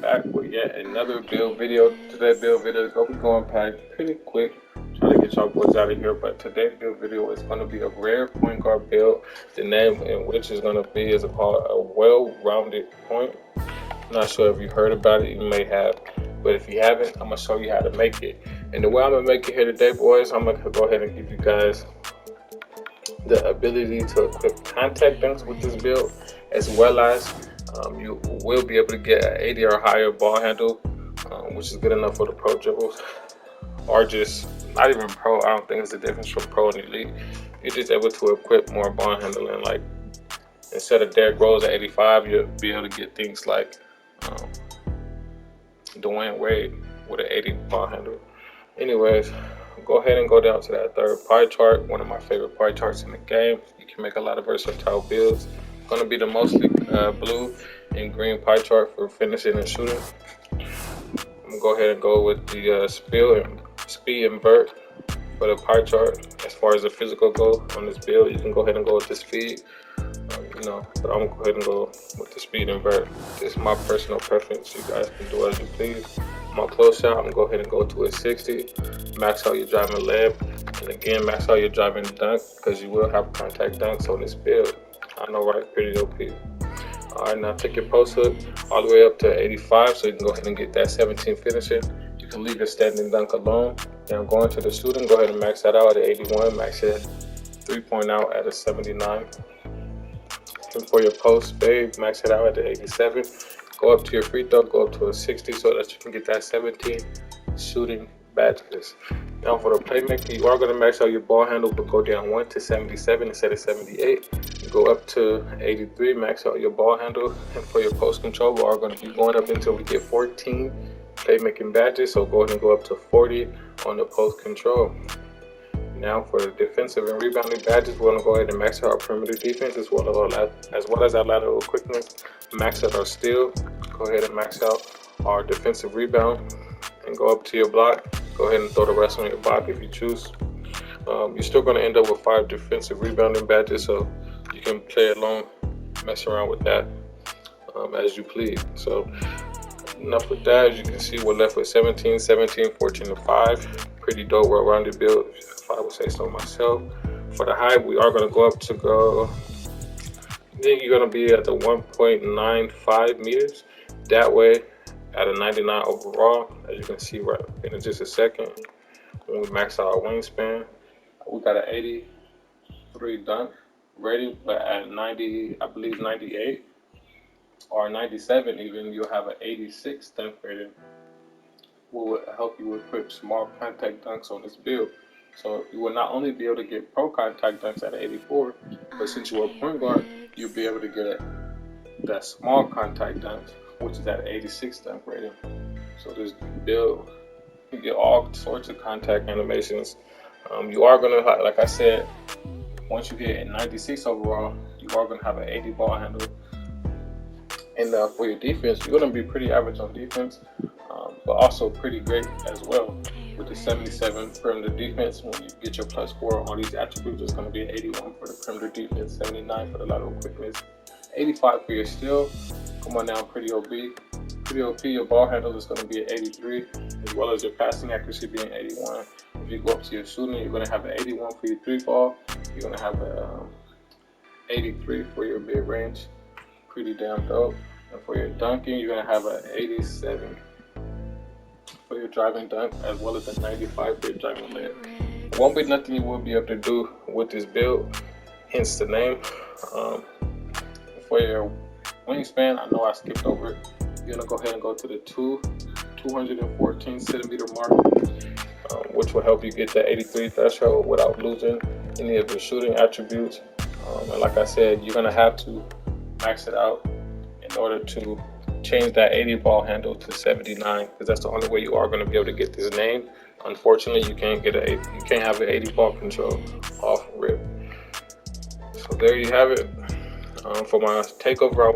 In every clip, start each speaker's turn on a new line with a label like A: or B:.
A: back with yet another build video. Today's build video is going to be going back pretty quick, trying to get y'all boys out of here. But today's build video is going to be a rare point guard build. The name in which is going to be is called a well-rounded point. I'm not sure if you heard about it, you may have, but if you haven't, I'm going to show you how to make it. And the way I'm going to make it here today, boys, I'm going to go ahead and give you guys the ability to equip contact dunks with this build, as well as you will be able to get an 80 or higher ball handle, which is good enough for the pro dribbles, or just not even pro. I don't think it's the difference from pro and elite. You're just able to equip more ball handling. Like instead of Derrick Rose at 85, you'll be able to get things like Dwayne Wade with an 80 ball handle. Anyways, go ahead and go down to that third pie chart, one of my favorite pie charts in the game. You can make a lot of versatile builds. It's going to be the mostly blue and green pie chart for finishing and shooting. I'm going to go ahead and go with the speed and vert for the pie chart. As far as the physical go on this build, you can go ahead and go with the speed, but I'm going to go ahead and go with the speed and vert. This is my personal preference. You guys can do as you please. My close shot, I'm going to go ahead and go to a 60. Max out your driving layup. And again, max out your driving dunk, because you will have contact dunks on this build. I know, right? Pretty OP. Alright, now take your post hook all the way up to 85, so you can go ahead and get that 17 finishing. You can leave your standing dunk alone. Now going to the shooting, go ahead and max that out at 81. Max it 3-point out at a 79. And for your post fade, max it out at the 87. Go up to your free throw, go up to a 60 so that you can get that 17 shooting badges. Now for the playmaker, you are going to max out your ball handle, but go down 1 to 77 instead of 78. You go up to 83, max out your ball handle. And for your post control, we are going to be going up until we get 14 playmaking badges. So go ahead and go up to 40 on the post control. Now for the defensive and rebounding badges, we're going to go ahead and max out our perimeter defense as well as our lateral quickness. Max out our steal. Go ahead and max out our defensive rebound and go up to your block. Go ahead and throw the rest on your block if you choose. You're still going to end up with 5 defensive rebounding badges, so you can play along, mess around with that as you please. So enough with that. As you can see, we're left with 17, 17, 14, and 5. Pretty dope, well-rounded build, if I would say so myself. For the height, we are going to go up to I think you're going to be at the 1.95 meters. That way, at a 99 overall, as you can see right in just a second, when we max out our wingspan, we got an 83 dunk rating, but at 90, I believe 98 or 97 even, you'll have an 86 dunk rating. Will help you equip small contact dunks on this build. So you will not only be able to get pro contact dunks at 84, but since you're a point guard, you'll be able to get that small contact dunks, which is at 86 dunk rating. So this build, you get all sorts of contact animations. You are gonna, like I said, once you hit a 96 overall, you are gonna have an 80 ball handle. And for your defense, you're gonna be pretty average on defense, but also pretty great as well. With the 77 perimeter defense, when you get your +4 on these attributes, it's going to be an 81 for the perimeter defense, 79 for the lateral quickness, 85 for your steal. Come on down, pretty OP. Your ball handle is going to be an 83, as well as your passing accuracy being 81. If you go up to your shooting, you're going to have an 81 for your 3-ball. You're going to have an 83 for your mid range. Pretty damn dope. And for your dunking, you're going to have an 87 for your driving dunk, as well as a 95 for your driving layup. It won't be nothing you will be able to do with this build, hence the name. For your wingspan, I know I skipped over it. You're gonna go ahead and go to the 214 centimeter mark, which will help you get the 83 threshold without losing any of your shooting attributes. And like I said, you're gonna have to max it out in order to change that 80 ball handle to 79, because that's the only way you are going to be able to get this name. Unfortunately, you can't have an 80 ball control off rip. So there you have it. For my takeover, I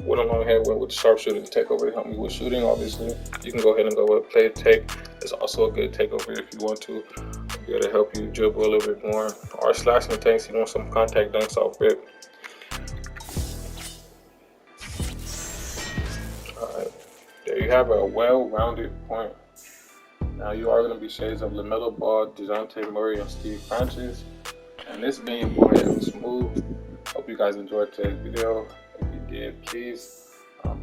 A: went along ahead with sharpshooter takeover to help me with shooting. Obviously, you can go ahead and go with play take. It's also a good takeover if you want to. Be able to help you dribble a little bit more, or slashing tanks. You want some contact dunks off rip. Alright, there you have it. have a well-rounded point. Now you are going to be shades of LaMelo Ball, DeJounte Murray, and Steve Francis. And this been your boy L Smooth. Hope you guys enjoyed today's video. If you did, please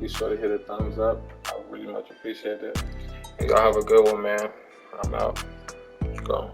A: be sure to hit a thumbs up. I really much appreciate it. And y'all have a good one, man. I'm out. Let's go.